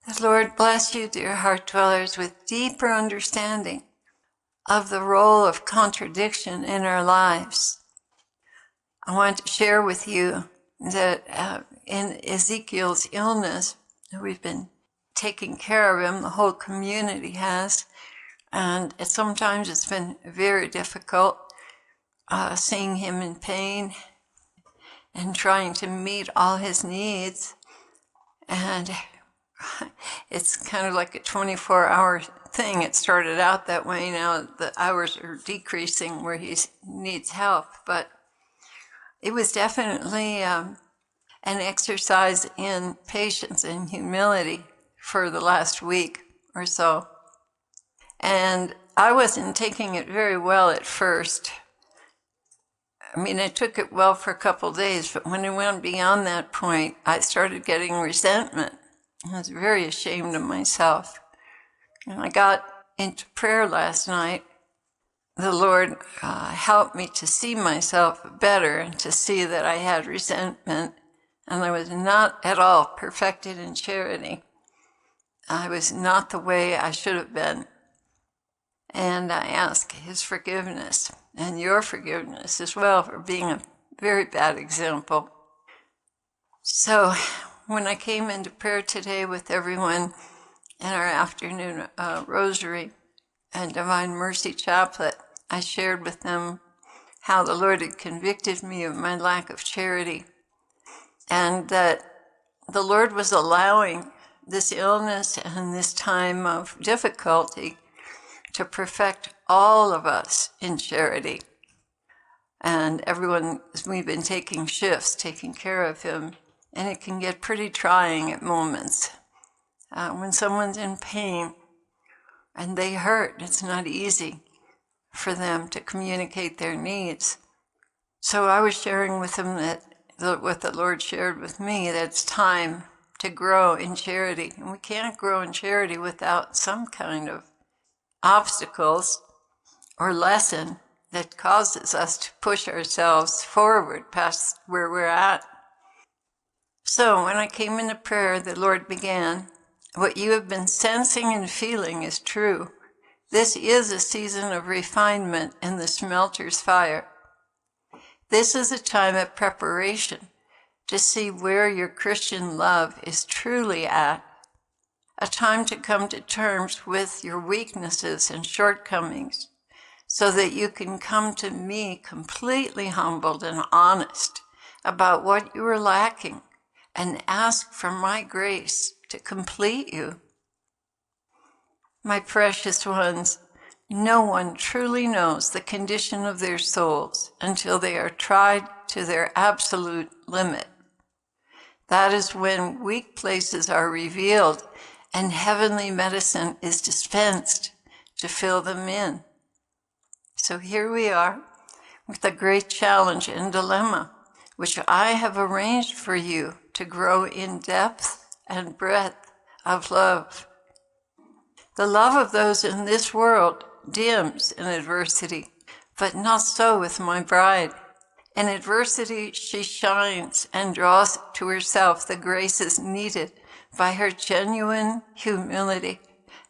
The Lord bless you, dear heart dwellers, with deeper understanding of the role of contradiction in our lives. I want to share with you that in Ezekiel's illness, we've been taking care of him, the whole community has, and sometimes it's been very difficult seeing him in pain and trying to meet all his needs. And it's kind of like a 24-hour thing. It started out that way. Now the hours are decreasing where he needs help. But it was definitely an exercise in patience and humility for the last week or so. And I wasn't taking it very well at first. I mean, I took it well for a couple of days, but when it went beyond that point, I started getting resentment. I was very ashamed of myself. And I got into prayer last night. The Lord helped me to see myself better and to see that I had resentment, and I was not at all perfected in charity. I was not the way I should have been. And I ask his forgiveness and your forgiveness as well for being a very bad example. So when I came into prayer today with everyone in our afternoon rosary and Divine Mercy Chaplet, I shared with them how the Lord had convicted me of my lack of charity, and that the Lord was allowing this illness and this time of difficulty to perfect all of us in charity. And everyone, we've been taking shifts, taking care of him, and it can get pretty trying at moments. When someone's in pain and they hurt, it's not easy for them to communicate their needs. So I was sharing with them that what the Lord shared with me, that it's time to grow in charity. And we can't grow in charity without some kind of obstacles or lesson that causes us to push ourselves forward past where we're at. So when I came into prayer, the Lord began, what you have been sensing and feeling is true. This is a season of refinement in the smelter's fire. This is a time of preparation to see where your Christian love is truly at. A time to come to terms with your weaknesses and shortcomings so that you can come to me completely humbled and honest about what you are lacking and ask for my grace to complete you. My precious ones, no one truly knows the condition of their souls until they are tried to their absolute limit. That is when weak places are revealed and heavenly medicine is dispensed to fill them in. So here we are with a great challenge and dilemma, which I have arranged for you to grow in depth and breadth of love. The love of those in this world dims in adversity, but not so with my bride. In adversity, she shines and draws to herself the graces needed by her genuine humility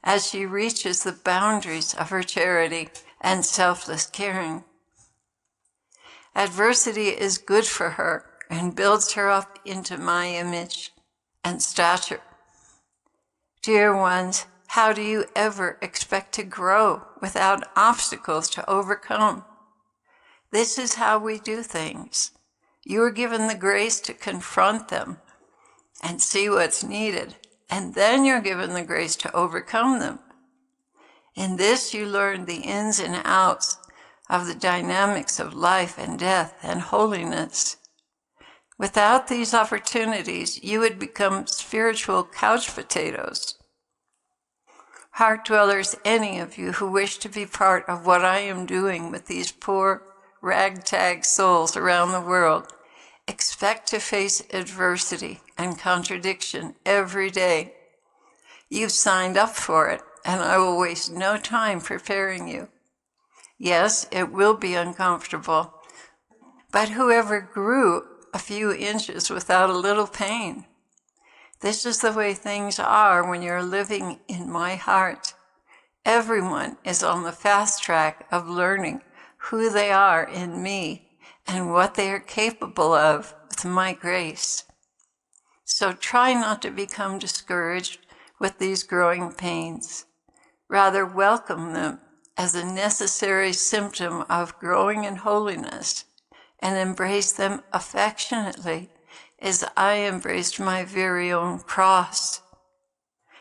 as she reaches the boundaries of her charity and selfless caring. Adversity is good for her and builds her up into my image and stature. Dear ones, how do you ever expect to grow without obstacles to overcome? This is how we do things. You are given the grace to confront them and see what's needed, and then you're given the grace to overcome them. In this, you learn the ins and outs of the dynamics of life and death and holiness. Without these opportunities, you would become spiritual couch potatoes. Heart dwellers, any of you who wish to be part of what I am doing with these poor ragtag souls around the world, expect to face adversity and contradiction every day. You've signed up for it, and I will waste no time preparing you. Yes, it will be uncomfortable, but whoever grew a few inches without a little pain? This is the way things are when you're living in my heart. Everyone is on the fast track of learning who they are in me and what they are capable of with my grace. So try not to become discouraged with these growing pains. Rather, welcome them as a necessary symptom of growing in holiness and embrace them affectionately as I embraced my very own cross.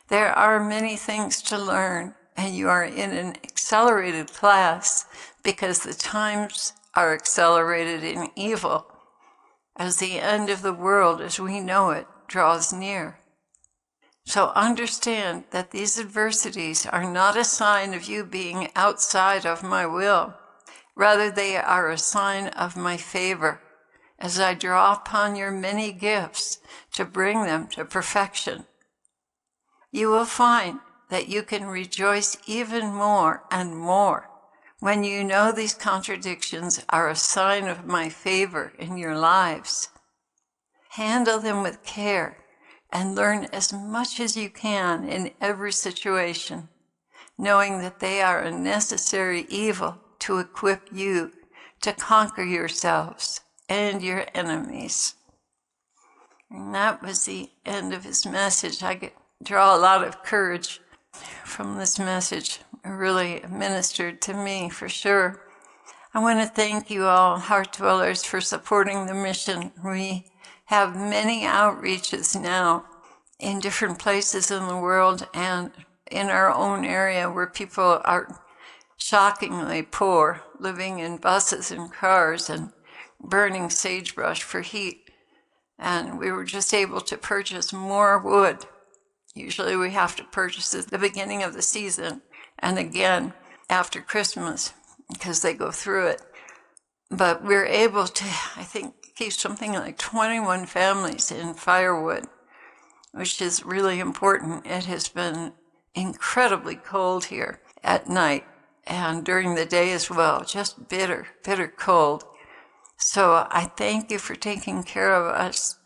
There are many things to learn, and you are in an accelerated class because the times are accelerated in evil as the end of the world as we know it draws near. So understand that these adversities are not a sign of you being outside of my will. Rather, they are a sign of my favor as I draw upon your many gifts to bring them to perfection. You will find that you can rejoice even more and more when you know these contradictions are a sign of my favor in your lives. Handle them with care and learn as much as you can in every situation, knowing that they are a necessary evil to equip you to conquer yourselves and your enemies. And that was the end of his message. I draw a lot of courage from this message. It really ministered to me for sure. I want to thank you all, Heart Dwellers, for supporting the mission. We have many outreaches now in different places in the world and in our own area where people are shockingly poor, living in buses and cars and burning sagebrush for heat. And we were just able to purchase more wood. Usually we have to purchase it at the beginning of the season and again after Christmas because they go through it. But we're able to, I think, keep something like 21 families in firewood, which is really important. It has been incredibly cold here at night and during the day as well, just bitter, bitter cold. So I thank you for taking care of us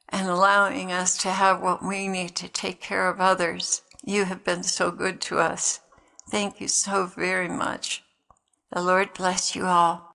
and allowing us to have what we need to take care of others. You have been so good to us. Thank you so very much. The Lord bless you all.